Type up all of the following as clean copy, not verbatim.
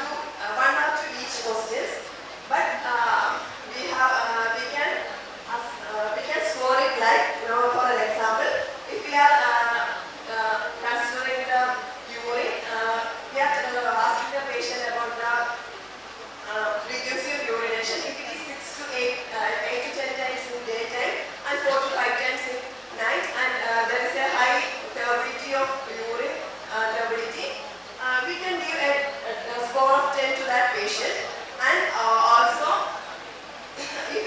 one or two each questions, but we can score it like, for an example, if we are considering the urine, we are asking the patient about the frequency of urination. If it is 6 to 8 to 10 times in daytime and 4 to 5 times in night, and there is a high turbidity of urine, we can give a score of 10 to that patient. And also, if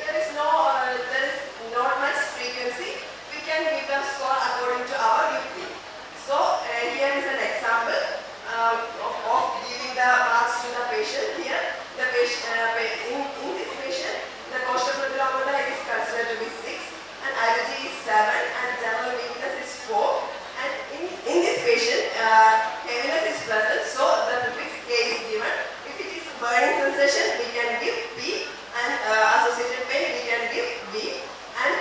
there is not much frequency, we can give the score according to our UP. So here is an example of giving the marks to the patient. Here, the patient in this patient, the costoproterometer is considered to be 6, and IVG is 7, and general weakness is 4. And in this patient, heaviness is present, so the prefix K is given. If it is burning sensation, we can give P, and associated pain, we can give B. And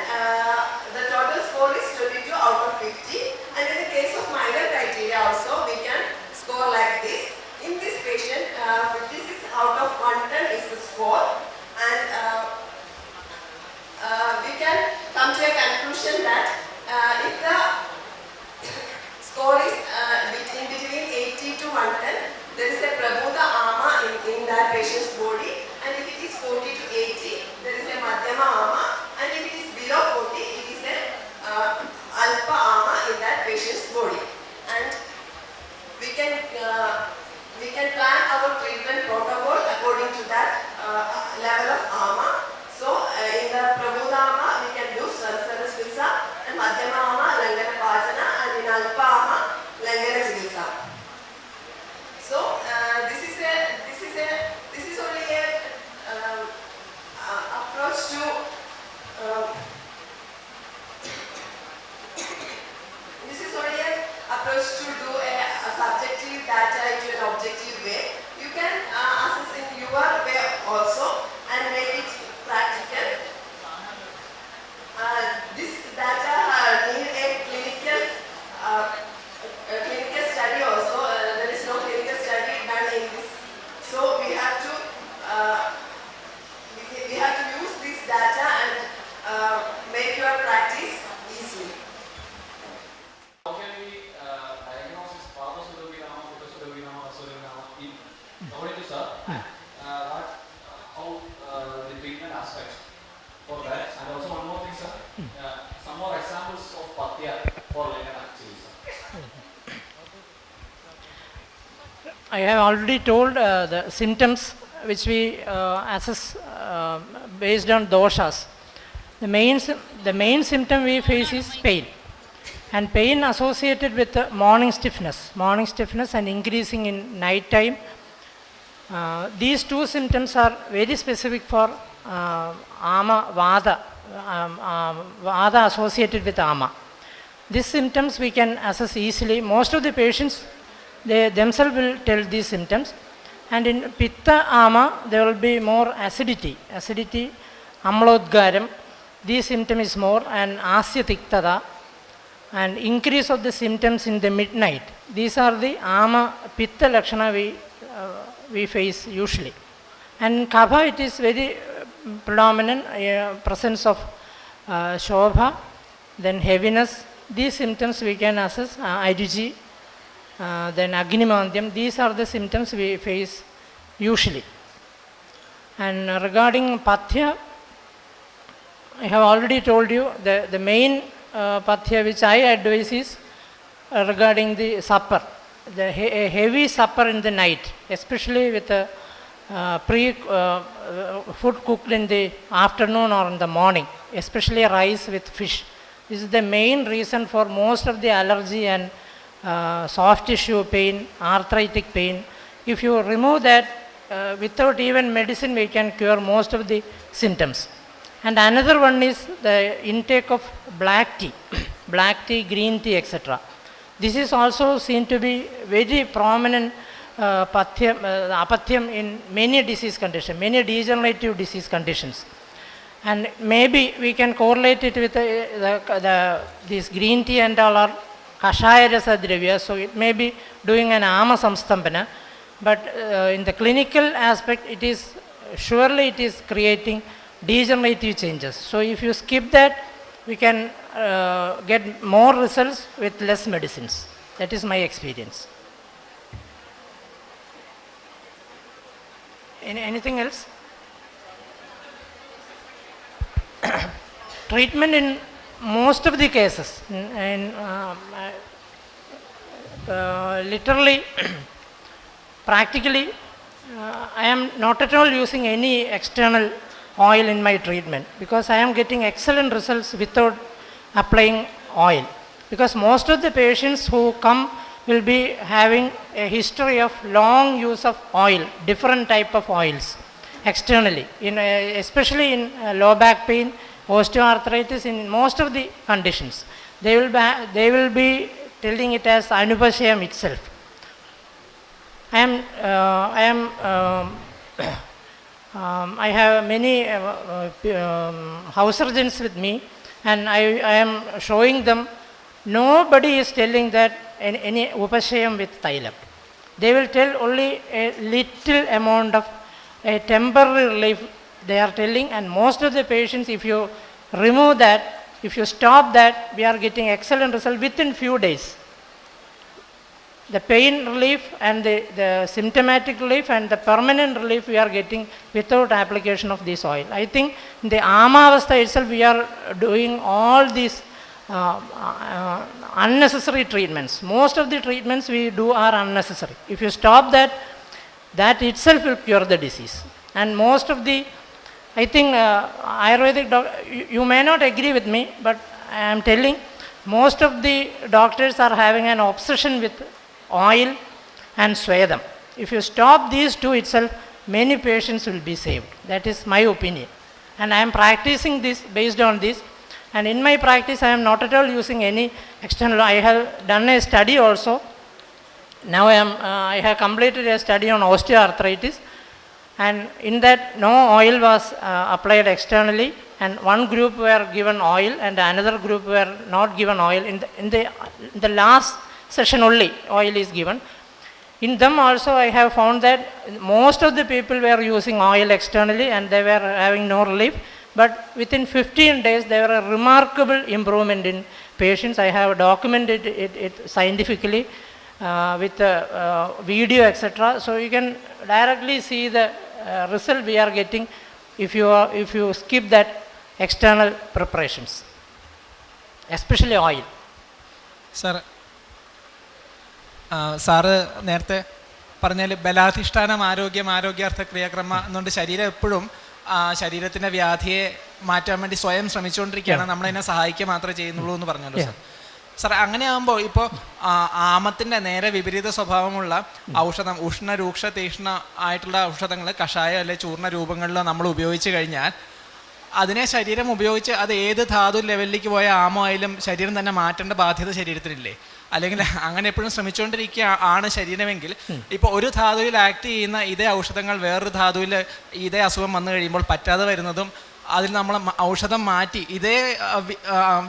the total score is 22 out of 50. And in the case of minor criteria also, we can score like this. In this patient, 56 out of 110 is the score. And we can come to a conclusion that if the score is between 80 to 110, there is a Prabhuda ama in that patient's body, and if it is 40 to 80, there is a Madhyama ama, and if it is below 40, it is a Alpa ama in that patient's body. And we can plan our treatment protocol according to that level of ama. So in the Prabhuda ama, we can do Sarsara Chikitsa, and Madhyama ama, Langana Pachana, and in Alpa ama, Langana Chikitsa. So this is only a approach to do a subjective data into an objective way. You can assess in your way also and make it practical. This data need a clinical study also. There is no clinical study done in this, so we have to use this data and make your practice easily. How can we diagnose this Parvasudobinama, Vikasudobinama, Asudobinama in according to sir? How the treatment aspect for that, and also one more thing, sir. Some more examples of Pathya for Langana Chikitsa. I have already told the symptoms which we assess based on doshas. The main symptom we face is pain, and pain associated with morning stiffness and increasing in night time. These two symptoms are very specific for ama vada, vada associated with ama. These symptoms we can assess easily. Most of the patients, they themselves will tell these symptoms. And in pitta ama, there will be more acidity, amlodgaram. This symptom is more, and asya tiktada, and increase of the symptoms in the midnight. These are the ama pitta lakshana we face usually. And kapha, it is very predominant presence of shobha, then heaviness. These symptoms we can assess, IDG, then Agnimandyam. These are the symptoms we face usually. And regarding Pathya, I have already told you the main Pathya which I advise is regarding the supper. The heavy supper in the night, especially with food cooked in the afternoon or in the morning, especially rice with fish. This is the main reason for most of the allergy and soft tissue pain, arthritic pain. If you remove that, without even medicine, we can cure most of the symptoms. And another one is the intake of black tea, green tea, etc. This is also seen to be very prominent apathyam in many disease conditions, many degenerative disease conditions. And maybe we can correlate it with this green tea and all are kashaya rasa dravya, so it may be doing an ama samstambana. but in the clinical aspect, it is surely it is creating degenerative changes. So if you skip that, we can get more results with less medicines. That is my experience. Anything else? Treatment in most of the cases, literally, practically, I am not at all using any external oil in my treatment because I am getting excellent results without applying oil. Because most of the patients who come will be having a history of long use of oil, different type of oils externally, especially in low back pain, osteoarthritis, in most of the conditions. They will be telling it as Anupashayam itself. I have many house surgeons with me, and I am showing them. Nobody is telling that any Upashayam with Thailam. They will tell only a little amount of a temporary relief they are telling, and most of the patients, if you remove that, if you stop that, we are getting excellent result within few days. The pain relief and the symptomatic relief and the permanent relief we are getting without application of this oil. I think in the Amavastha itself we are doing all these unnecessary treatments. Most of the treatments we do are unnecessary. If you stop that, that itself will cure the disease. And most of the, I think Ayurvedic doctor, you may not agree with me, but I am telling, most of the doctors are having an obsession with oil and Swedam. If you stop these two itself, many patients will be saved. That is my opinion. And I am practicing this based on this. And in my practice, I am not at all using any external. I have done a study also. Now I have completed a study on osteoarthritis. And in that, no oil was applied externally. And one group were given oil and another group were not given oil. In the last session only, oil is given. In them also, I have found that most of the people were using oil externally and they were having no relief. But within 15 days, there were a remarkable improvement in patients. I have documented it scientifically with video, etc. So you can directly see the result we are getting if you skip that external preparations, especially oil. Sir, sir നേരത്തെ പറഞ്ഞാൽ ബലാധിഷ്ഠാനം ആരോഗ്യാർത്ഥ ക്രിയാക്രമ എന്നുകൊണ്ട് ശരീരം എപ്പോഴും ശരീരത്തിൻ്റെ വ്യാധിയെ മാറ്റാൻ വേണ്ടി സ്വയം ശ്രമിച്ചുകൊണ്ടിരിക്കുകയാണ്, നമ്മളതിനെ സഹായിക്കുക മാത്രമേ ചെയ്യുന്നുള്ളൂ എന്ന് പറഞ്ഞല്ലോ സാർ. സാർ അങ്ങനെ ആകുമ്പോൾ ഇപ്പോൾ ആമത്തിൻ്റെ നേരെ വിപരീത സ്വഭാവമുള്ള ഔഷധം, ഉഷ്ണ രൂക്ഷ തീക്ഷ്ണ ആയിട്ടുള്ള ഔഷധങ്ങൾ കഷായം അല്ലെങ്കിൽ ചൂർണ്ണ രൂപങ്ങളിലോ നമ്മൾ ഉപയോഗിച്ച് കഴിഞ്ഞാൽ അതിനെ ശരീരം ഉപയോഗിച്ച് അത് ഏത് ധാതു ലെവലിലേക്ക് പോയ ആമോ ആയാലും ശരീരം തന്നെ മാറ്റേണ്ട ബാധ്യത ശരീരത്തിനില്ലേ? അല്ലെങ്കിൽ അങ്ങനെ എപ്പോഴും ശ്രമിച്ചുകൊണ്ടിരിക്കുക ആണ് ശരീരമെങ്കിൽ ഇപ്പോൾ ഒരു ധാതുവിൽ ആക്ട് ചെയ്യുന്ന ഇതേ ഔഷധങ്ങൾ വേറൊരു ധാതുവിൽ ഇതേ അസുഖം വന്നു കഴിയുമ്പോൾ പറ്റാതെ വരുന്നതും അതിൽ നമ്മൾ ഔഷധം മാറ്റി ഇതേ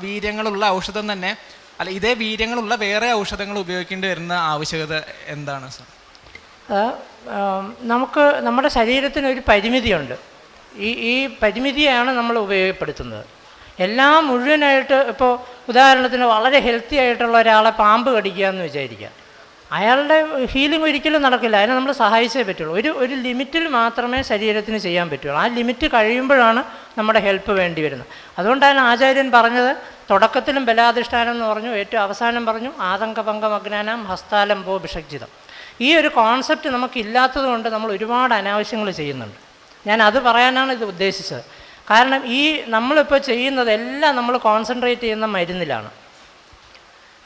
വീര്യങ്ങളുള്ള ഔഷധം തന്നെ അല്ല ഇതേ വീര്യങ്ങളുള്ള വേറെ ഔഷധങ്ങൾ ഉപയോഗിക്കേണ്ടി വരുന്ന ആവശ്യകത എന്താണ് സാർ? നമുക്ക് നമ്മുടെ ശരീരത്തിന് ഒരു പരിമിതിയുണ്ട്. ഈ പരിമിതിയാണ് നമ്മൾ ഉപയോഗപ്പെടുത്തുന്നത്. എല്ലാം മുഴുവനായിട്ട്, ഇപ്പോൾ ഉദാഹരണത്തിന് വളരെ ഹെൽത്തി ആയിട്ടുള്ള ഒരാളെ പാമ്പ് കടിക്കുക എന്ന് വിചാരിക്കുക, അയാളുടെ ഹീലിംഗ് ഒരിക്കലും നടക്കില്ല. അതിനെ നമ്മൾ സഹായിച്ചേ പറ്റുള്ളൂ. ഒരു ലിമിറ്റിൽ മാത്രമേ ശരീരത്തിന് ചെയ്യാൻ പറ്റുള്ളൂ. ആ ലിമിറ്റ് കഴിയുമ്പോഴാണ് നമ്മുടെ ഹെൽപ്പ് വേണ്ടി വരുന്നത്. അതുകൊണ്ടാണ് ആചാര്യൻ പറഞ്ഞത്, തുടക്കത്തിലും ബലാധിഷ്ഠാനം എന്ന് പറഞ്ഞു, ഏറ്റവും അവസാനം പറഞ്ഞു ആതങ്കഭംഗം അജ്ഞാനം ഹസ്താലംബോ ഭിഷക്ജിതം. ഈ ഒരു കോൺസെപ്റ്റ് നമുക്കില്ലാത്തത് കൊണ്ട് നമ്മൾ ഒരുപാട് അനാവശ്യങ്ങൾ ചെയ്യുന്നുണ്ട്. ഞാൻ അത് പറയാനാണ് ഇത് ഉദ്ദേശിച്ചത്. കാരണം നമ്മളിപ്പോൾ ചെയ്യുന്നതെല്ലാം നമ്മൾ കോൺസെൻട്രേറ്റ് ചെയ്യുന്ന മരുന്നിലാണ്.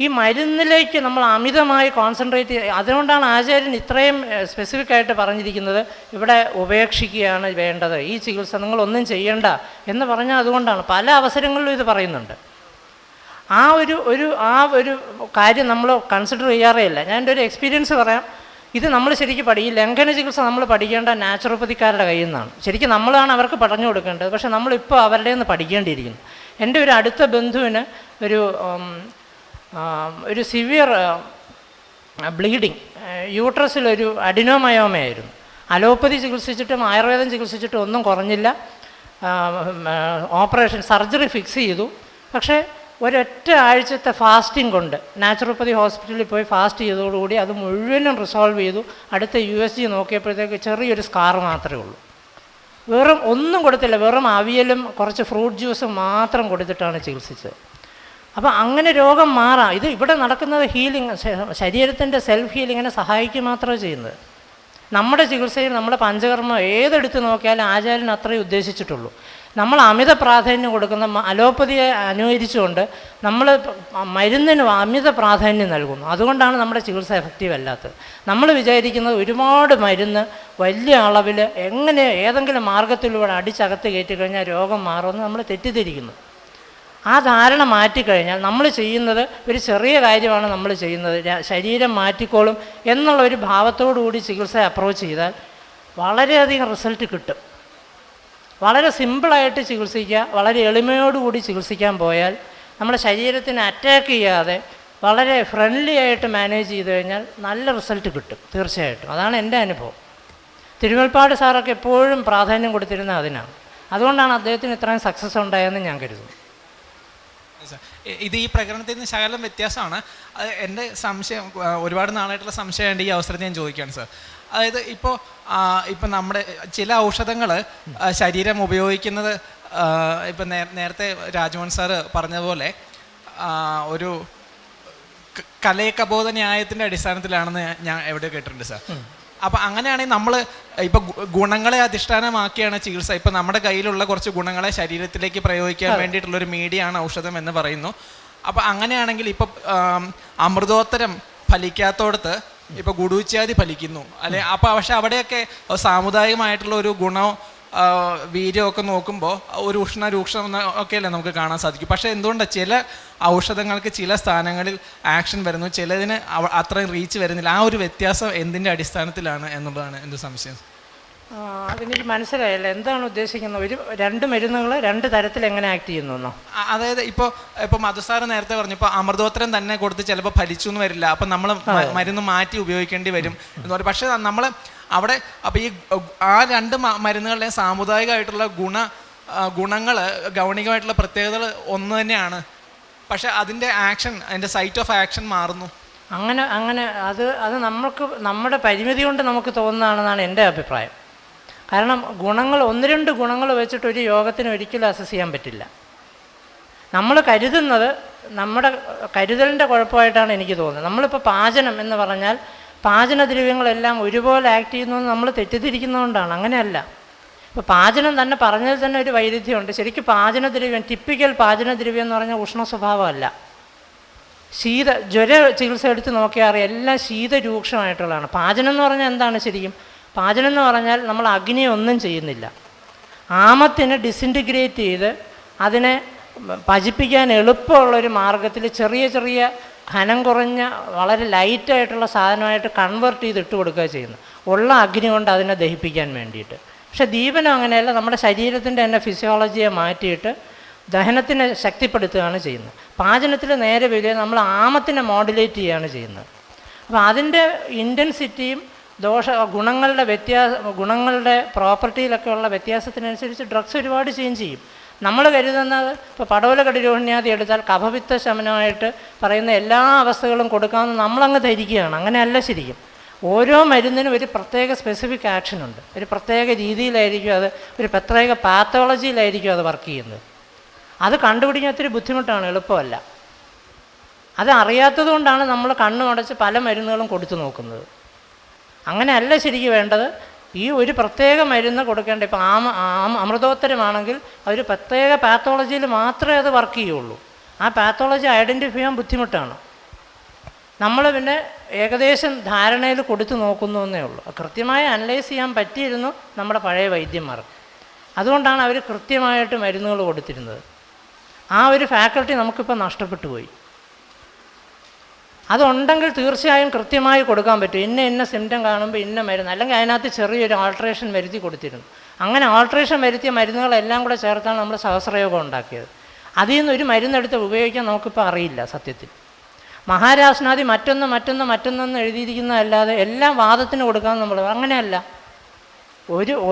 ഈ മരുന്നിലേക്ക് നമ്മൾ അമിതമായി കോൺസെൻട്രേറ്റ് അതുകൊണ്ടാണ് ആചാര്യൻ ഇത്രയും സ്പെസിഫിക് ആയിട്ട് പറഞ്ഞിരിക്കുന്നത്, ഇവിടെ ഉപേക്ഷിക്കുകയാണ് വേണ്ടത്, ഈ ചികിത്സ നിങ്ങളൊന്നും ചെയ്യണ്ട എന്ന് പറഞ്ഞാൽ അതുകൊണ്ടാണ്. പല അവസരങ്ങളിലും ഇത് പറയുന്നുണ്ട്. ആ ഒരു കാര്യം നമ്മൾ കൺസിഡർ ചെയ്യാറേ ഇല്ല. ഞാൻ എൻ്റെ ഒരു എക്സ്പീരിയൻസ് പറയാം. ഇത് നമ്മൾ ശരിക്കും ഈ ലംഘന ചികിത്സ നമ്മൾ പഠിക്കേണ്ട നാച്ചുറോപ്പതിക്കാരുടെ കയ്യിൽ നിന്നാണ്. ശരിക്കും നമ്മളാണ് അവർക്ക് പറഞ്ഞു കൊടുക്കേണ്ടത്. പക്ഷേ നമ്മളിപ്പോൾ അവരുടെ നിന്ന് പഠിക്കേണ്ടിയിരിക്കുന്നു. എൻ്റെ ഒരു അടുത്ത ബന്ധുവിന് ഒരു സിവിയർ ബ്ലീഡിങ്, യൂട്രസിലൊരു അഡിനോമയോമയായിരുന്നു. അലോപ്പതി ചികിത്സിച്ചിട്ടും ആയുർവേദം ചികിത്സിച്ചിട്ടും ഒന്നും കുറഞ്ഞില്ല. ഓപ്പറേഷൻ സർജറി ഫിക്സ് ചെയ്തു. പക്ഷേ ഒരൊറ്റ ആഴ്ചത്തെ ഫാസ്റ്റിംഗ് കൊണ്ട് നാച്ചുറോപ്പതി ഹോസ്പിറ്റലിൽ പോയി ഫാസ്റ്റ് ചെയ്തതോടുകൂടി അത് മുഴുവനും റിസോൾവ് ചെയ്തു. അടുത്ത USG നോക്കിയപ്പോഴത്തേക്ക് ചെറിയൊരു സ്കാർ മാത്രമേ ഉള്ളൂ. വെറും ഒന്നും കൊടുത്തില്ല, വെറും അവിയലും കുറച്ച് ഫ്രൂട്ട് ജ്യൂസും മാത്രം കൊടുത്തിട്ടാണ് ചികിത്സിച്ചത്. അപ്പോൾ അങ്ങനെ രോഗം മാറാം. ഇത് ഇവിടെ നടക്കുന്നത് ഹീലിംഗ്, ശരീരത്തിൻ്റെ സെൽഫ് ഹീലിങ്ങിനെ സഹായിക്കുക മാത്രമേ ചെയ്യുന്നത്. നമ്മുടെ ചികിത്സയിൽ നമ്മുടെ പഞ്ചകർമ്മം ഏതെടുത്ത് നോക്കിയാലും ആചാര്യൻ അത്രയും ഉദ്ദേശിച്ചിട്ടുള്ളൂ. നമ്മൾ അമിത പ്രാധാന്യം കൊടുക്കുന്ന അലോപ്പതിയെ അനുകരിച്ചുകൊണ്ട് നമ്മൾ മരുന്നിന് അമിത പ്രാധാന്യം നൽകുന്നു. അതുകൊണ്ടാണ് നമ്മുടെ ചികിത്സ എഫക്റ്റീവ് അല്ലാത്തത്. നമ്മൾ വിചാരിക്കുന്നത് ഒരുപാട് മരുന്ന് വലിയ അളവിൽ എങ്ങനെ ഏതെങ്കിലും മാർഗത്തിലൂടെ അടിച്ചകത്ത് കയറ്റി കഴിഞ്ഞാൽ രോഗം മാറുമെന്ന് നമ്മൾ തെറ്റിദ്ധരിക്കുന്നു. ആ ധാരണ മാറ്റിക്കഴിഞ്ഞാൽ നമ്മൾ ചെയ്യുന്നത് ഒരു ചെറിയ കാര്യമാണ് നമ്മൾ ചെയ്യുന്നത്, ശരീരം മാറ്റിക്കോളും എന്നുള്ള ഒരു ഭാവത്തോടുകൂടി ചികിത്സ അപ്രോച്ച് ചെയ്താൽ വളരെയധികം റിസൾട്ട് കിട്ടും. വളരെ സിമ്പിളായിട്ട് ചികിത്സിക്കുക, വളരെ എളിമയോടുകൂടി ചികിത്സിക്കാൻ പോയാൽ നമ്മുടെ ശരീരത്തിനെ അറ്റാക്ക് ചെയ്യാതെ വളരെ ഫ്രണ്ട്ലി ആയിട്ട് മാനേജ് ചെയ്ത് കഴിഞ്ഞാൽ നല്ല റിസൾട്ട് കിട്ടും തീർച്ചയായിട്ടും. അതാണ് എൻ്റെ അനുഭവം. തിരുവൽപ്പാട് സാറൊക്കെ എപ്പോഴും പ്രാധാന്യം കൊടുത്തിരുന്നത് അതിനാണ്. അതുകൊണ്ടാണ് അദ്ദേഹത്തിന് ഇത്രയും സക്സസ് ഉണ്ടായതെന്ന് ഞാൻ കരുതുന്നു. ഇത് ഈ പ്രകടനത്തിൽ നിന്ന് ശകലം വ്യത്യാസമാണ്. അത് എൻ്റെ സംശയം, ഒരുപാട് നാളായിട്ടുള്ള സംശയമുണ്ട്, ഈ അവസരത്തിൽ ഞാൻ ചോദിക്കുകയാണ് സാർ. അതായത് ഇപ്പോൾ നമ്മുടെ ചില ഔഷധങ്ങൾ ശരീരം ഉപയോഗിക്കുന്നത് ഇപ്പം നേരത്തെ രാജ്മോഹൻ സാറ് പറഞ്ഞതുപോലെ ഒരു കലയകബോധ ന്യായത്തിൻ്റെ അടിസ്ഥാനത്തിലാണെന്ന് ഞാൻ എവിടെ കേട്ടിട്ടുണ്ട് സാർ. അപ്പം അങ്ങനെയാണെങ്കിൽ നമ്മൾ ഇപ്പം ഗുണങ്ങളെ അധിഷ്ഠാനമാക്കിയാണ് ചികിത്സ. ഇപ്പം നമ്മുടെ കയ്യിലുള്ള കുറച്ച് ഗുണങ്ങളെ ശരീരത്തിലേക്ക് പ്രയോഗിക്കാൻ വേണ്ടിയിട്ടുള്ളൊരു മീഡിയയാണ് ഔഷധം എന്ന് പറയുന്നു. അപ്പം അങ്ങനെയാണെങ്കിൽ ഇപ്പം അമൃതോത്തരം ഫലിക്കാത്തോടത്ത് ഇപ്പോൾ ഗുഡൂച്ചാതി ഫലിക്കുന്നു അല്ലെ? അപ്പോൾ പക്ഷെ അവിടെയൊക്കെ സാമുദായികമായിട്ടുള്ള ഒരു ഗുണോ വീര്യമൊക്കെ നോക്കുമ്പോൾ ഒരു ഉഷ്ണരൂക്ഷം ഒക്കെയല്ലേ നമുക്ക് കാണാൻ സാധിക്കും. പക്ഷേ എന്തുകൊണ്ടാണ് ചില ഔഷധങ്ങൾക്ക് ചില സ്ഥാനങ്ങളിൽ ആക്ഷൻ വരുന്നു, ചിലതിന് അത്രയും റീച്ച് വരുന്നില്ല? ആ ഒരു വ്യത്യാസം എന്തിൻ്റെ അടിസ്ഥാനത്തിലാണ് എന്നുള്ളതാണ് എൻ്റെ സംശയം. അതെനിക്ക് മനസ്സിലായില്ല, എന്താണ് ഉദ്ദേശിക്കുന്നത്? രണ്ട് മരുന്നുകൾ രണ്ട് തരത്തിൽ എങ്ങനെ ആക്ട് ചെയ്യുന്നു? അതായത് ഇപ്പോൾ മധുസാറ് നേരത്തെ പറഞ്ഞു, ഇപ്പോൾ അമൃതോത്തരം തന്നെ കൊടുത്ത് ചിലപ്പോൾ ഫലിച്ചു എന്ന് വരില്ല, അപ്പം നമ്മൾ മരുന്ന് മാറ്റി ഉപയോഗിക്കേണ്ടി വരും എന്ന് പറയും. പക്ഷേ നമ്മൾ അവിടെ അപ്പോൾ ഈ ആ രണ്ട് മരുന്നുകളുടെ സാമുദായികമായിട്ടുള്ള ഗുണങ്ങൾ ഗൗണികമായിട്ടുള്ള പ്രത്യേകതകൾ ഒന്ന് തന്നെയാണ്. പക്ഷെ അതിൻ്റെ ആക്ഷൻ, അതിൻ്റെ സൈറ്റ് ഓഫ് ആക്ഷൻ മാറുന്നു. അങ്ങനെ അത് നമ്മുടെ പരിമിതി കൊണ്ട് നമുക്ക് തോന്നുന്നതാണെന്നാണ് എൻ്റെ അഭിപ്രായം. കാരണം ഒന്ന് രണ്ട് ഗുണങ്ങൾ വെച്ചിട്ട് ഒരു യോഗത്തിന് ഒരിക്കലും അസസ് ചെയ്യാൻ പറ്റില്ല. നമ്മൾ കരുതുന്നത് നമ്മുടെ കരുതലിൻ്റെ കുഴപ്പമായിട്ടാണ് എനിക്ക് തോന്നുന്നത്. നമ്മളിപ്പോൾ പാചനം എന്ന് പറഞ്ഞാൽ പാചനദ്രവ്യങ്ങളെല്ലാം ഒരുപോലെ ആക്ട് ചെയ്യുന്നു എന്ന് നമ്മൾ തെറ്റിദ്ധരിക്കുന്നതുകൊണ്ടാണ്. അങ്ങനെയല്ല. ഇപ്പോൾ പാചനം തന്നെ പറഞ്ഞതിൽ തന്നെ ഒരു വൈരുദ്ധ്യമുണ്ട്. ശരിക്കും പാചനദ്രവ്യം, ടിപ്പിക്കൽ പാചനദ്രവ്യം എന്ന് പറഞ്ഞാൽ ഉഷ്ണ സ്വഭാവമല്ല. ജ്വര ചികിത്സ എടുത്ത് നോക്കിയാൽ അറിയാം, എല്ലാം ശീതരൂക്ഷമായിട്ടുള്ളതാണ്. പാചനം എന്ന് പറഞ്ഞാൽ എന്താണ് ശരിക്കും? പാചനം എന്ന് പറഞ്ഞാൽ നമ്മൾ അഗ്നിയെ ഒന്നും ചെയ്യുന്നില്ല. ആമത്തിനെ ഡിസിൻറ്റിഗ്രേറ്റ് ചെയ്ത് അതിനെ പചിപ്പിക്കാൻ എളുപ്പമുള്ളൊരു മാർഗത്തിൽ ചെറിയ ചെറിയ ഘനം കുറഞ്ഞ വളരെ ലൈറ്റായിട്ടുള്ള സാധനമായിട്ട് കൺവേർട്ട് ചെയ്ത് ഇട്ട് കൊടുക്കുക ചെയ്യുന്നു, ഉള്ള അഗ്നി കൊണ്ട് അതിനെ ദഹിപ്പിക്കാൻ വേണ്ടിയിട്ട്. പക്ഷേ ദീപനം അങ്ങനെയല്ല, നമ്മുടെ ശരീരത്തിൻ്റെ തന്നെ ഫിസിയോളജിയെ മാറ്റിയിട്ട് ദഹനത്തിനെ ശക്തിപ്പെടുത്തുകയാണ് ചെയ്യുന്നത്. പാചനത്തിൽ നേരെ വലിയ നമ്മൾ ആമത്തിനെ മോഡുലേറ്റ് ചെയ്യുകയാണ് ചെയ്യുന്നത്. അപ്പോൾ അതിൻ്റെ ഇൻറ്റൻസിറ്റിയും ഗുണങ്ങളുടെ പ്രോപ്പർട്ടിയിലൊക്കെ ഉള്ള വ്യത്യാസത്തിനനുസരിച്ച് ഡ്രഗ്സ് ഒരുപാട് ചേഞ്ച് ചെയ്യും. നമ്മൾ കരുതുന്നത് ഇപ്പോൾ പടവല കടിരോഹിണ്യാദി എടുത്താൽ കഫപിത്ത ശമനമായിട്ട് പറയുന്ന എല്ലാ അവസ്ഥകളും കൊടുക്കാമെന്ന് നമ്മളങ്ങ് ധരിക്കുകയാണ്. അങ്ങനെയല്ല ശരിക്കും. ഓരോ മരുന്നിനും ഒരു പ്രത്യേക സ്പെസിഫിക് ആക്ഷനുണ്ട്. ഒരു പ്രത്യേക രീതിയിലായിരിക്കും അത്, ഒരു പ്രത്യേക പാത്തോളജിയിലായിരിക്കും അത് വർക്ക് ചെയ്യുന്നത്. അത് കണ്ടുപിടിക്കാൻ ഒത്തിരി ബുദ്ധിമുട്ടാണ്, എളുപ്പമല്ല. അത് അറിയാത്തത് കൊണ്ടാണ് നമ്മൾ കണ്ണുമടച്ച് പല മരുന്നുകളും കൊടുത്തു നോക്കുന്നത്. അങ്ങനെയല്ല ശരിക്കും വേണ്ടത്. ഈ ഒരു പ്രത്യേക മരുന്ന് കൊടുക്കേണ്ട, ഇപ്പോൾ അമൃതോത്തരമാണെങ്കിൽ അതൊരു പ്രത്യേക പാത്തോളജിയിൽ മാത്രമേ അത് വർക്ക് ചെയ്യുള്ളൂ. ആ പാത്തോളജി ഐഡൻറ്റിഫൈ ചെയ്യാൻ ബുദ്ധിമുട്ടാണ്. നമ്മൾ പിന്നെ ഏകദേശം ധാരണയിൽ കൊടുത്തു നോക്കുന്നു എന്നേ ഉള്ളൂ. കൃത്യമായി അനലൈസ് ചെയ്യാൻ പറ്റിയിരുന്നു നമ്മുടെ പഴയ വൈദ്യന്മാർ. അതുകൊണ്ടാണ് അവർ കൃത്യമായിട്ട് മരുന്നുകൾ കൊടുത്തിരുന്നത്. ആ ഒരു ഫാക്കൽറ്റി നമുക്കിപ്പോൾ നഷ്ടപ്പെട്ടു പോയി. അതുണ്ടെങ്കിൽ തീർച്ചയായും കൃത്യമായി കൊടുക്കാൻ പറ്റും. ഇന്ന സിംറ്റം കാണുമ്പോൾ ഇന്ന മരുന്ന്, അല്ലെങ്കിൽ അതിനകത്ത് ചെറിയൊരു ആൾട്രേഷൻ വരുത്തി കൊടുത്തിരുന്നു. അങ്ങനെ ആൾട്രേഷൻ വരുത്തിയ മരുന്നുകളെല്ലാം കൂടെ ചേർത്താണ് നമ്മൾ സഹസ്രയോഗം ഉണ്ടാക്കിയത്. അതിൽ നിന്ന് ഒരു മരുന്നെടുത്ത് ഉപയോഗിക്കാൻ നമുക്കിപ്പോൾ അറിയില്ല സത്യത്തിൽ. മഹാരാഷ്ട്രാദി മറ്റൊന്നെന്ന് എഴുതിയിരിക്കുന്നതല്ലാതെ എല്ലാം വാദത്തിന് കൊടുക്കാൻ നമ്മൾ അങ്ങനെയല്ല.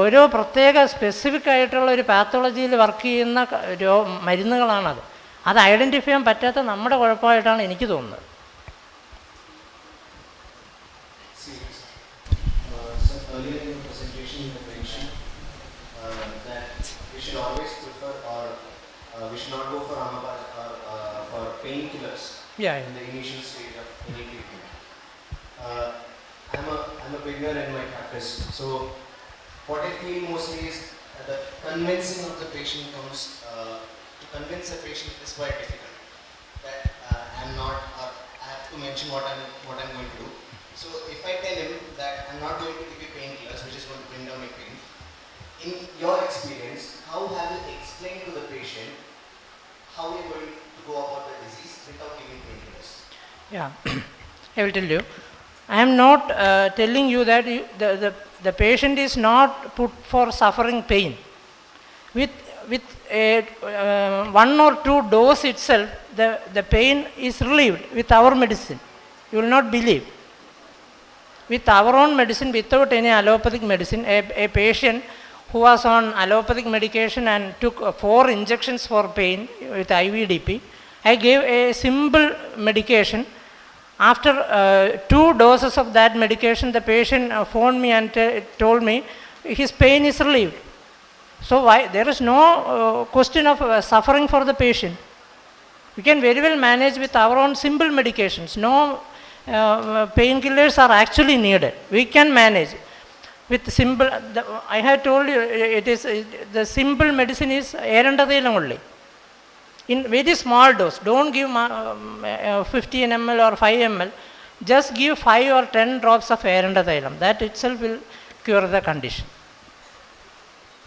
ഓരോ പ്രത്യേക സ്പെസിഫിക് ആയിട്ടുള്ള ഒരു പാത്തോളജിയിൽ വർക്ക് ചെയ്യുന്ന മരുന്നുകളാണത്. അത് ഐഡൻറ്റിഫൈ ചെയ്യാൻ പറ്റാത്ത നമ്മുടെ കുഴപ്പമായിട്ടാണ് എനിക്ക് തോന്നുന്നത്. Earlier in your presentation, you mentioned that we should always prefer, or we should not go for for painkillers Yeah. in the initial stage of any treatment. I'm a beginner in my practice, so what I feel mostly is the convincing of the patient comes. To convince a patient is quite difficult. That I'm not, or I have to mention what I'm going to do. So if I tell him that I'm not going to give you painkillers, which is going to bring down your pain, in your experience, how have you explained to the patient how you're going to go about the disease without giving painkillers? Yeah, I will tell you. I am not telling you that the patient is not put for suffering pain. With a 1 or 2 dose itself, the pain is relieved with our medicine. You will not believe. With our own medicine, without any allopathic medicine, a patient who was on allopathic medication and took 4 injections for pain with IVDP, I gave a simple medication. After 2 doses of that medication, the patient phoned me and told me his pain is relieved. So why there is no question of suffering for the patient. We can very well manage with our own simple medications. No painkillers are actually needed. We can manage with simple. I have told you, it is the simple medicine is Erandadailam only. In very small dose. Don't give 15 ml or 5 ml. Just give 5 or 10 drops of Erandadailam. That itself will cure the condition.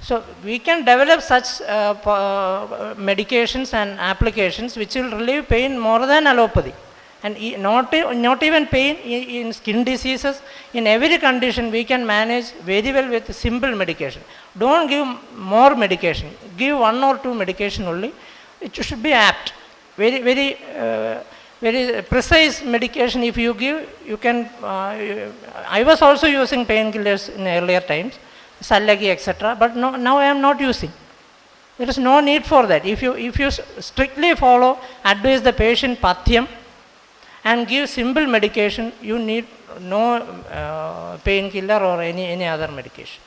So we can develop such medications and applications which will relieve pain more than allopathy. And not even pain, in skin diseases, in every condition we can manage very well with simple medication. Don't give more medication. Give 1 or 2 medication only. It should be apt. Very precise medication if you give, you can. I was also using painkillers in earlier times, Sallaki, etc. But now I am not using. There is no need for that. If you strictly follow, advise the patient pathyam and give simple medication, you need no painkiller or any other medication.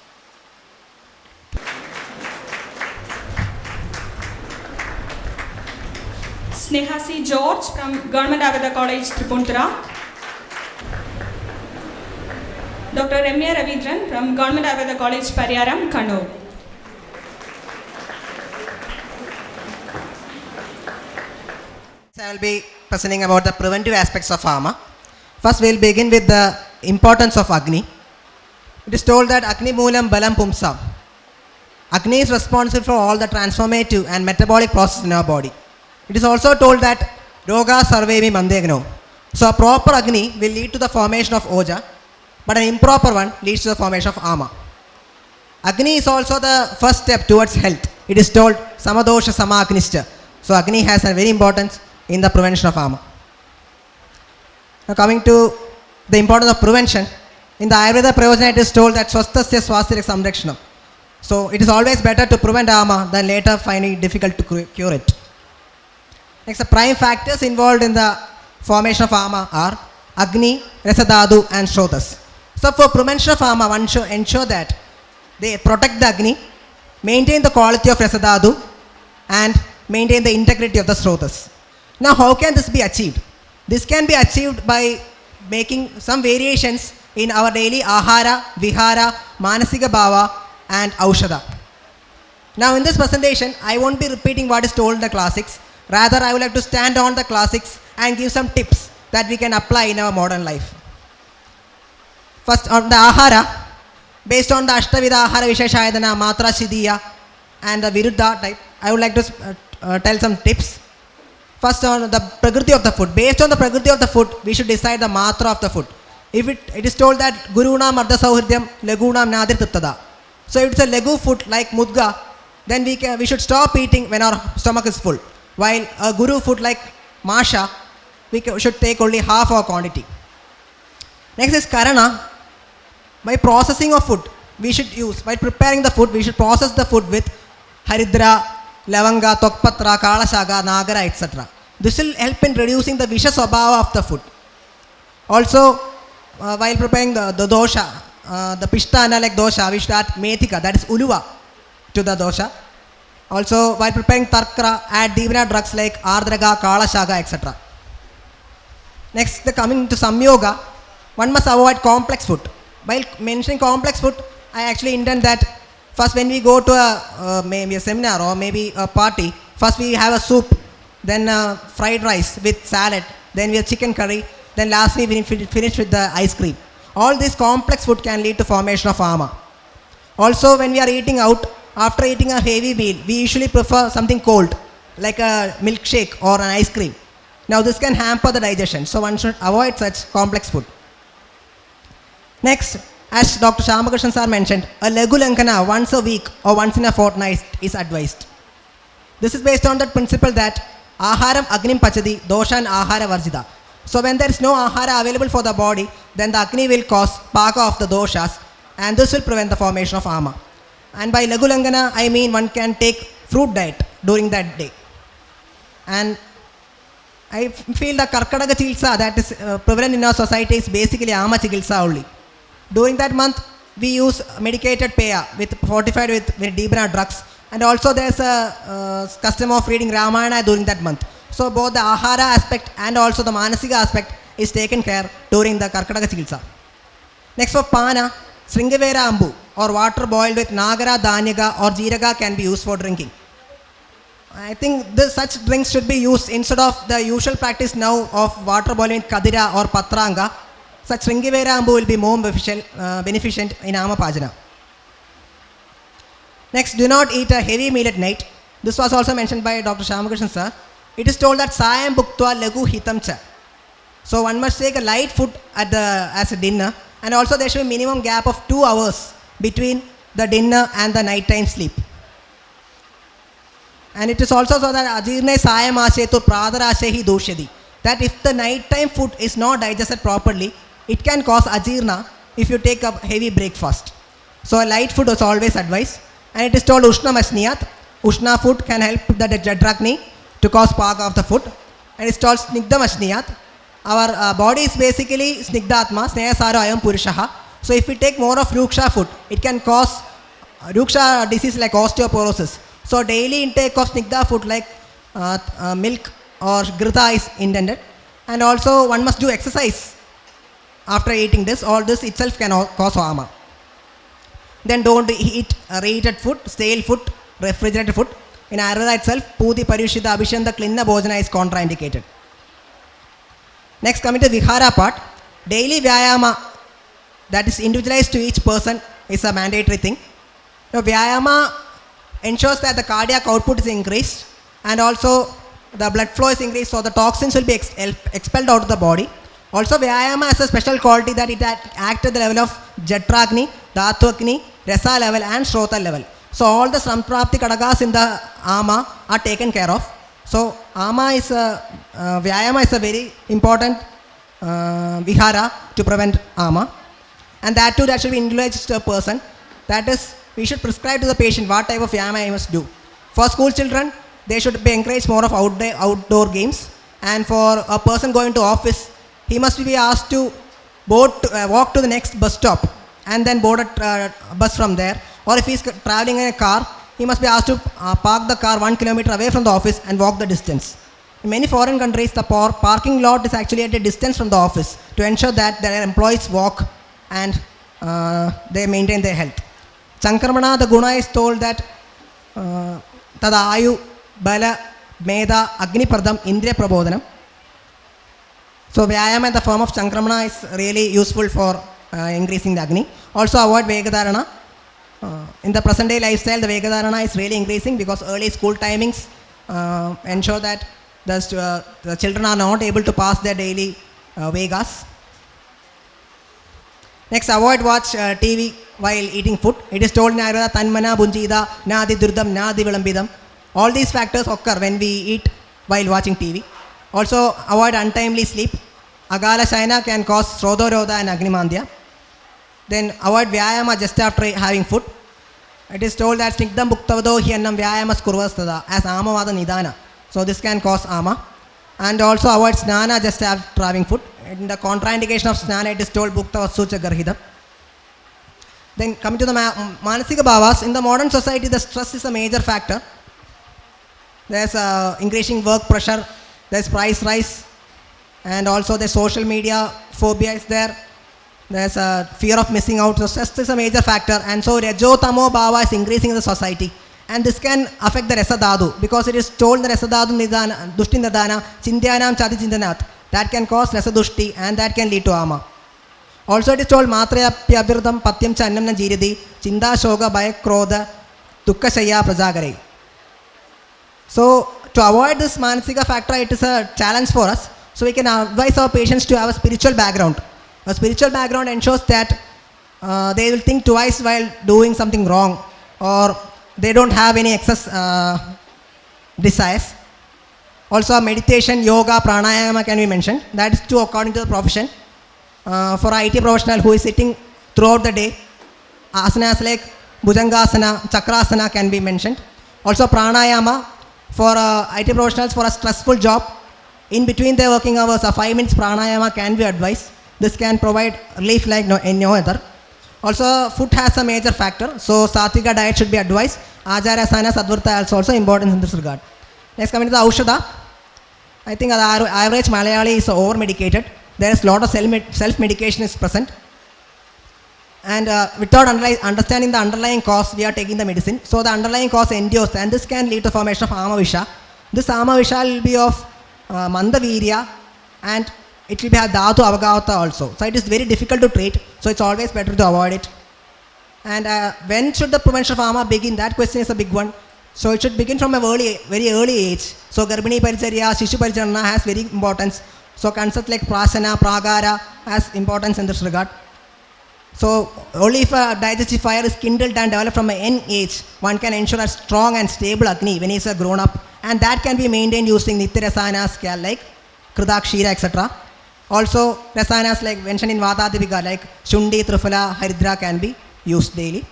Sneha C. George from Government Ayurveda College, Tripunthura. Dr. M.A. Ravindran from Government Ayurveda College, Pariyaram, Kannur. I will be presenting about the preventive aspects of Ama. First, we will begin with the importance of Agni. It is told that Agni Moolam Balam Pumsam. Agni is responsible for all the transformative and metabolic processes in our body. It is also told that Roga Sarvevi Mandegno. So a proper Agni will lead to the formation of Oja, but an improper one leads to the formation of Ama. Agni is also the first step towards health. It is told Samadosha Sama Agnischa. So Agni has a very importance in the prevention of Ama. Now coming to the importance of prevention, in the Ayurveda Pravachana it is told that Swastasya Swastirya Samrakshanam. So it is always better to prevent Ama than later finding it difficult to cure it. Next, the prime factors involved in the formation of Ama are Agni, Rasadhatu and Shrotas. So for prevention of Ama, one should ensure that they protect the Agni, maintain the quality of Rasadhatu and maintain the integrity of the Shrotas. Now how can this be achieved? This can be achieved by making some variations in our daily Ahara, Vihara, Manasika Bhava and Aushadha. Now in this presentation, I won't be repeating what is told in the classics. Rather, I would like to stand on the classics and give some tips that we can apply in our modern life. First, on the Ahara, based on the Ashtavida Ahara Visheshayadana, Matra Shidhiya and the Viruddha type, I would like to tell some tips. First, on the Prakriti of the food. Based on the Prakriti of the food, we should decide the Matra of the food. If it is told that Gurunam Ardha Sauhridyam, Lagunam Nadir Tittada. So if it's a Legu food like Mudga, then we should stop eating when our stomach is full. While a Guru food like Masha should take only half our quantity. Next is Karana. By processing of food, we should use, by preparing the food, we should process the food with Haridra, Lavanga, Tokpatra, Kalashaga, Nagara, etc. This will help in reducing the vicious swabhava of the food. Also, while preparing the dosha, the pishtana like dosha, we should add methika, that is uluva, to the dosha. Also, while preparing tarkra, add divina drugs like ardraga, kalashaga, etc. Next, coming to samyoga, one must avoid complex food. While mentioning complex food, I actually intend that first when we go to maybe a seminar or maybe a party, first we have a soup, then fried rice with salad, then we have chicken curry, then lastly we finish with the ice cream. All this complex food can lead to formation of ama. Also, when we are eating out, after eating a heavy meal, we usually prefer something cold, like a milkshake or an ice cream. Now this can hamper the digestion, so one should avoid such complex food. Next, as Dr. Shamakrishnan sir mentioned, a Lagu Lankana once a week or once in a fortnight is advised. This is based on the principle that Aharam Agnim Pachadi, Dosha and Ahara Varjita. So when there is no Ahara available for the body, then the Agni will cause Paka of the doshas, and this will prevent the formation of Ama. And by Lagu Lankana, I mean one can take fruit diet during that day. And I feel the Karkadaga Chikitsa that is prevalent in our society is basically Ama Chikitsa only. During that month, we use medicated peya fortified with Dibra drugs, and also there's a custom of reading Ramayana during that month. So both the Ahara aspect and also the Manasika aspect is taken care during the Karkadaga Chikitsa. Next for Pana, Sringavera Ambu or water boiled with Nagara, Danyaga or Jeeraga can be used for drinking. I think such drinks should be used instead of the usual practice now of water boiling with Kadira or Patranga. Such Sringavera Ambu will be more beneficent in Amapajana. Next, do not eat a heavy meal at night. This was also mentioned by Dr. Shamakrishnan sir. It is told that Sayam Bhuktva Lagu Hitamcha. So one must take a light food as a dinner, and also there should be minimum gap of 2 hours between the dinner and the nighttime sleep. And it is also so that Ajirne Sayam Ashetu Pradarashehi Doshyadi, that if the nighttime food is not digested properly, it can cause ajirna if you take a heavy breakfast. So a light food is always advised. And it is told Ushna Mashniyat. Ushna food can help the Jadrakni to cause Paka of the food. And it's told Snigdha Mashniyat. Our body is basically Snigdhatma, Snehasara Ayam Purishaha. So if we take more of Ruksha food, it can cause Ruksha disease like osteoporosis. So daily intake of Snigdha food like milk or Ghrita is intended. And also one must do exercise after eating this. All this itself can cause ama. Then don't eat reheated food, stale food, refrigerated food. In Ayurveda itself, Pudi Parishita Abhishanda Klinna Bhojana is contraindicated. Next, coming to Vihara part, daily Vyayama that is individualized to each person is a mandatory thing. Now Vyayama ensures that the cardiac output is increased and also the blood flow is increased, so the toxins will be expelled out of the body. Also, Vyayama has a special quality that it acts at the level of Jatragni, Dhatvagni, Rasa level and Shrota level. So all the Samprapti Kadagas in the Ama are taken care of. So Vyayama is a very important vihara to prevent ama. And that too, that should be individualized to a person. That is, we should prescribe to the patient what type of Vyayama he must do. For school children, they should be encouraged more of outdoor games. And for a person going to office, he must be asked to walk to the next bus stop and then board a bus from there. Or if he is traveling in a car, he must be asked to park the car 1 kilometer away from the office and walk the distance. In many foreign countries, the parking lot is actually at a distance from the office to ensure that their employees walk and they maintain their health. Chankramana, the guna is told that Tadayu, Bala, Meda, Agni Pradam, Indriya Prabodhanam. So Vyayama in the form of Chankramana is really useful for increasing the Agni. Also avoid Vegadharana. In the present day lifestyle, the Vegadharana is really increasing because early school timings ensure that the children are not able to pass their daily Vegas. Next, avoid watch TV while eating food. It is told in Ayurveda, Tanmana Bunjida, Nadi Durdam, Nadi Vilambidam. All these factors occur when we eat while watching TV. Also, avoid untimely sleep. Agala Shayana can cause Srodoroda and Agnimandya. Then avoid Vyayama just after having food. It is told that Snigdam Bhuktavado Hyannam Vyayamas Kurvastada as Amavada Nidana. So this can cause Ama. And also avoid Snana just after having food. In the contraindication of Snana, it is told Bhuktavasucha Garhidam. Then coming to the Manasika Bhavas, in the modern society, the stress is a major factor. There's increasing work pressure, there's price rise, and also the social media phobia is there. There's a fear of missing out. So stress is a major factor, and so Rajo Tamo Bhava is increasing in the society. And this can affect the Rasa Dhatu, because it is told the Rasa Dhatu Nidana, Dushti Nidana, Chindyanam Chati Chindanat. That can cause Rasa Dushti, and that can lead to Ama. Also it is told Matrayapya Abhirdam Patyam Channam Na Jiridi, Chinda Shoga Bhaya Krodha, Dukka Shaya Prajagare. So to avoid this Manasika factor, it is a challenge for us. So we can advise our patients to have a spiritual background. A spiritual background ensures that they will think twice while doing something wrong, or they don't have any excess desires. Also meditation, yoga, pranayama can be mentioned. That is true according to the profession. For an IT professional who is sitting throughout the day, asanas like Bhujangasana, Chakrasana can be mentioned. Also pranayama for IT professionals for a stressful job. In between their working hours, a 5 minutes pranayama can be advised. This can provide relief like no other. Also food has a major factor. So satvika diet should be advised. Ajarasana, Sadvarta is also important in this regard. Next coming to the Aushadha. I think the average Malayali is over-medicated. There is a lot of self-medication is present. And without understanding the underlying cause, we are taking the medicine. So the underlying cause endures, and this can lead to formation of Amavisha. This Amavisha will be of Mandavirya, and it will be a Dhatu Avagata also. So it is very difficult to treat. So it's always better to avoid it. And when should the prevention of Ama begin? That question is a big one. So it should begin from a very early age. So Garbhini Paricharya, Shishu Paricharana has very importance. So concepts like Prasana, Pragara has importance in this regard. So only if a digestive fire is kindled and developed from a young age, one can ensure a strong and stable Agni when he is a grown up. And that can be maintained using Nitya Rasayanas like Kridak, Shira, etc. Also Rasayanas like mentioned in Vatadipika like Shundi, Triphala, Haridra can be used daily.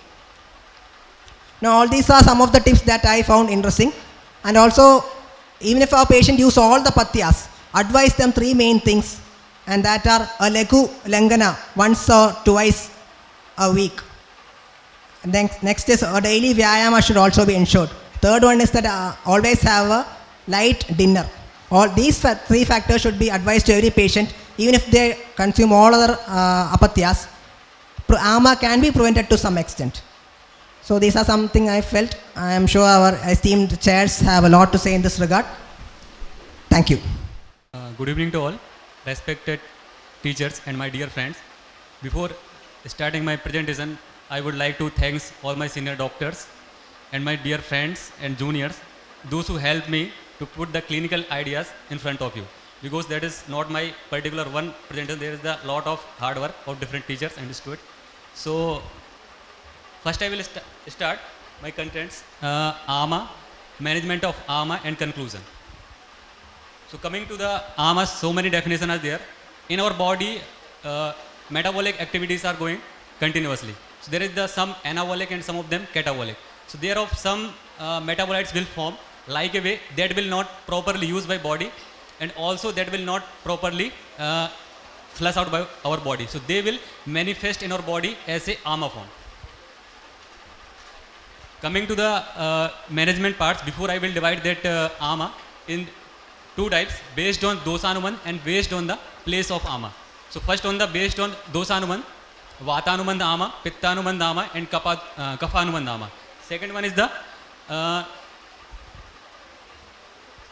Now all these are some of the tips that I found interesting. And also even if our patient use all the Patyas, advise them 3 main things, and that are a Legu Langana once or twice a week. And then next is a daily Vyayama should also be ensured. Third one is that always have a light dinner. All these 3 factors should be advised to every patient. Even if they consume all other apatyas, Ama can be prevented to some extent. So these are something I felt. I am sure our esteemed chairs have a lot to say in this regard. Thank you. Good evening to all, respected teachers and my dear friends. Before starting my presentation, I would like to thank all my senior doctors and my dear friends and juniors, those who helped me to put the clinical ideas in front of you. Because that is not my particular one presentation, there is a lot of hard work of different teachers and students. So first I will start my contents, AMA, management of AMA and conclusion. So coming to the AMA, so many definitions are there. In our body, metabolic activities are going continuously. So there is some anabolic and some of them catabolic. So thereof some metabolites will form like a way that will not properly used by body, and also that will not properly flush out by our body. So they will manifest in our body as a AMA form. Coming to the management parts, before I will divide that AMA in 2 types based on Dosanuman and based on the place of Ama. So first on the based on Dosanuman, Vatanuman Ama, Pittanuman Ama and Kaphanuman Ama. Second one is the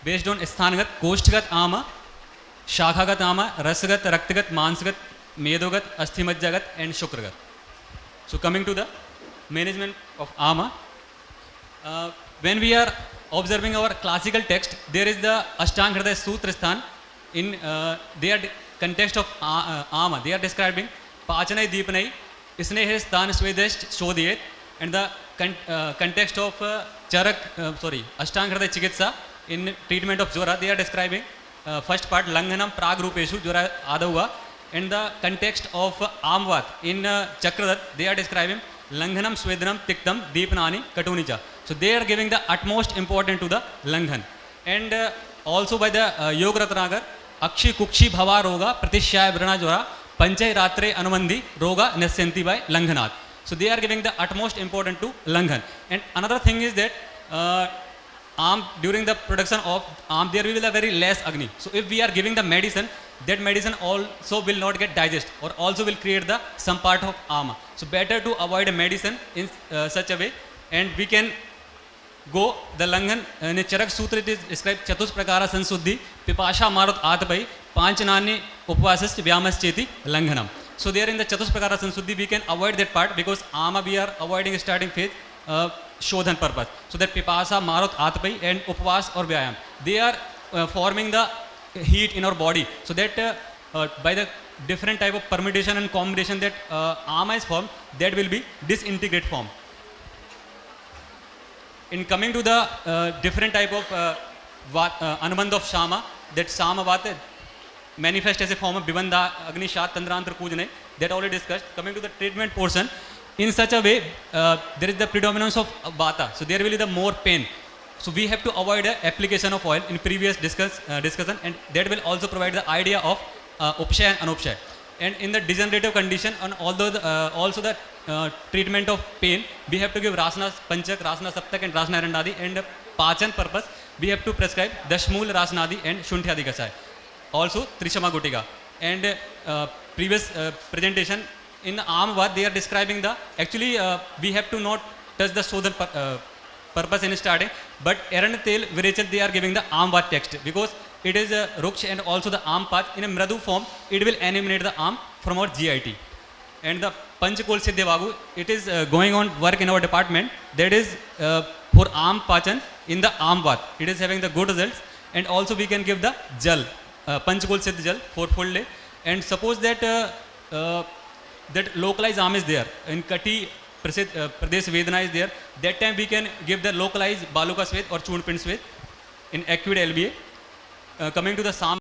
based on Sthanagat, Koshthagat Ama, Shakhagat Ama, Rasagat, Raktagat, Mansagat, Medogat, Asthimajjagat and Shukragat. So coming to the management of Ama, when we are observing our classical text, there is the Ashtanga Hridaya Sutra Sthan. In their context of Ama, they are describing Pachanai Deepanai, Isnehe Sthan Svedest Shodhiyet, and the context of Ashtanga Hridaya Chikitsa in treatment of Jwara, they are describing first part Langhanam Prag Rupeshu Jura Adawa. In the context of Amvat in Chakradat, they are describing Langhanam Swedanam Tiktam Deepnani Katunija. So they are giving the utmost importance to the Langhan. And also by the Yogaratanagar, Akshi Kukshi Bhava Roga Pratishya Brana Jora Panchay Ratre Anumandi Roga Nasyanti by Langhanat. So they are giving the utmost importance to Langhan. And another thing is that during the production of there will be a very less Agni. So if we are giving the medicine, that medicine also will not get digest or also will create the some part of ama. So better to avoid a medicine in such a way, and we can go the Langhan in Charak Sutra. It is described Chatus Prakara Sansuddhi Pipasha Marut Atapai Panchanani Upvasas Vyamas Cheti Langhanam. So there in the Chatus Prakara Sansuddhi we can avoid that part, because ama we are avoiding starting phase Shodhan purpose. So that Pipasa Marut Atapai and Upvas or Vyayam, they are forming the heat in our body, so that by the different type of permutation and combination that ama is formed, that will be disintegrate form. In coming to the different type of Anubandha of Shama, that Shama Vata manifest as a form of Bibanda, Agni, Shat, Tandrantra, Pujane, that already discussed. Coming to the treatment portion, in such a way, there is the predominance of Vata, so there will be the more pain. So we have to avoid the application of oil in previous discussion, and that will also provide the idea of Upshaya and Anupshaya. And in the degenerative condition, and although also the treatment of pain, we have to give Rasana Panchak, Rasana Saptak and Rasana Arandadi, and Pachan purpose, we have to prescribe Dashmul Rasanadi and Shuntyadi Kasai. Also Trishama Gutika. And previous presentation, in Amvat, they are describing the, actually we have to not touch the Sodhan purpose in starting, but Erantel Virachal, they are giving the Amvat text, because it is a Ruksh and also the arm path in a Mradu form, it will animate the arm from our GIT. And the Panchakol Siddhevagu, it is going on work in our department, that is for arm pachan in the Amvat. It is having the good results, and also we can give the Jal, Panchakol Siddh Jal for full day. And suppose that that localized arm is there, in Kati Pradesh Vedana is there, that time we can give the localized Baluka Swed or Chundpind Swed in acute LBA. Coming to the Sam